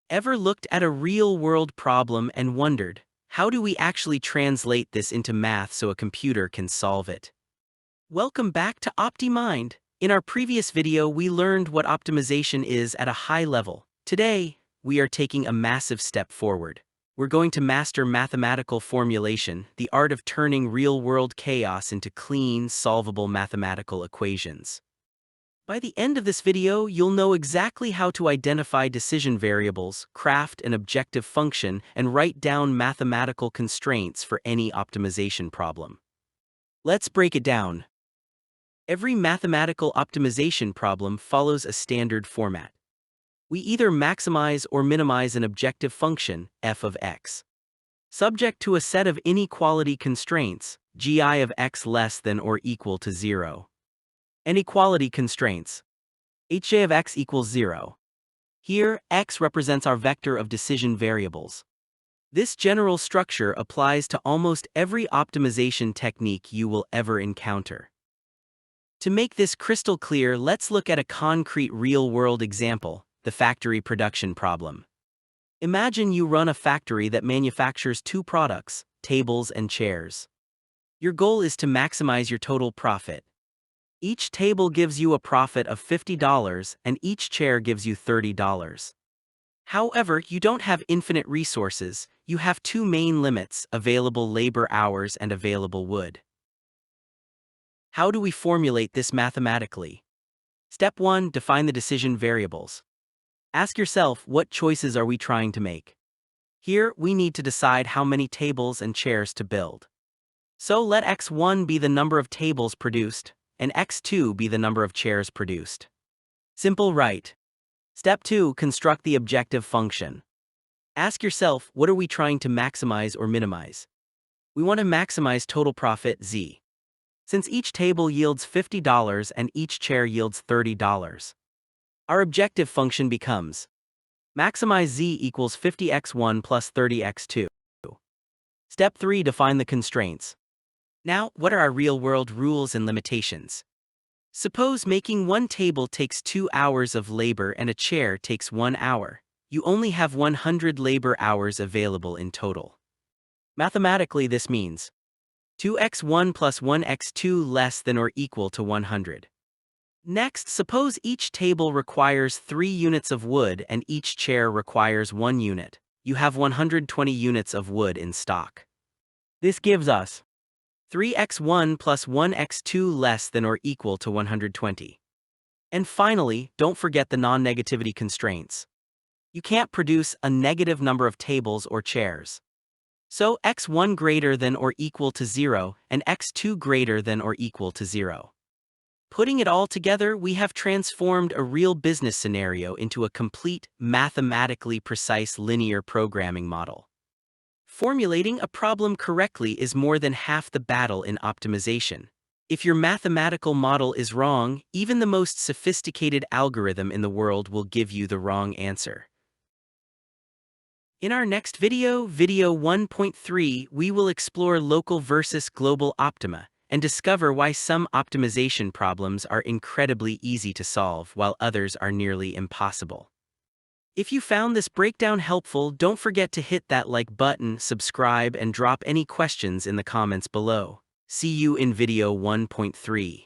Ever looked at a real-world problem and wondered, how do we actually translate this into math so a computer can solve it? Welcome back to OptiMind. In our previous video, we learned what optimization is at a high level. Today, we are taking a massive step forward. We're going to master mathematical formulation, the art of turning real-world chaos into clean, solvable mathematical equations. By the end of this video, you'll know exactly how to identify decision variables, craft an objective function, and write down mathematical constraints for any optimization problem. Let's break it down. Every mathematical optimization problem follows a standard format. We either maximize or minimize an objective function, f of x. Subject to a set of inequality constraints, gi of x less than or equal to 0. Inequality constraints. Hj of x equals 0. Here, x represents our vector of decision variables. This general structure applies to almost every optimization technique you will ever encounter. To make this crystal clear, let's look at a concrete real-world example, the factory production problem. Imagine you run a factory that manufactures two products, tables and chairs. Your goal is to maximize your total profit. Each table gives you a profit of $50 and each chair gives you $30. However, you don't have infinite resources, you have two main limits: available labor hours and available wood. How do we formulate this mathematically? Step 1. Define the decision variables. Ask yourself, what choices are we trying to make? Here, we need to decide how many tables and chairs to build. So let x1 be the number of tables produced, and x2 be the number of chairs produced. Simple, right? Step 2. Construct the objective function. Ask yourself, what are we trying to maximize or minimize? We want to maximize total profit, z. Since each table yields $50 and each chair yields $30. Our objective function becomes maximize z equals 50x1 plus 30x2. Step 3. Define the constraints. Now, what are our real-world rules and limitations? Suppose making one table takes 2 hours of labor and a chair takes 1 hour. You only have 100 labor hours available in total. Mathematically, this means 2x1 plus 1x2 less than or equal to 100. Next, suppose each table requires 3 units of wood and each chair requires 1 unit. You have 120 units of wood in stock. This gives us 3x1 plus 1x2 less than or equal to 120. And finally, don't forget the non-negativity constraints. You can't produce a negative number of tables or chairs. So x1 greater than or equal to 0 and x2 greater than or equal to 0. Putting it all together, we have transformed a real business scenario into a complete, mathematically precise linear programming model. Formulating a problem correctly is more than half the battle in optimization. If your mathematical model is wrong, even the most sophisticated algorithm in the world will give you the wrong answer. In our next video, video 1.3, we will explore local versus global optima and discover why some optimization problems are incredibly easy to solve while others are nearly impossible. If you found this breakdown helpful, don't forget to hit that like button, subscribe, and drop any questions in the comments below. See you in video 1.3.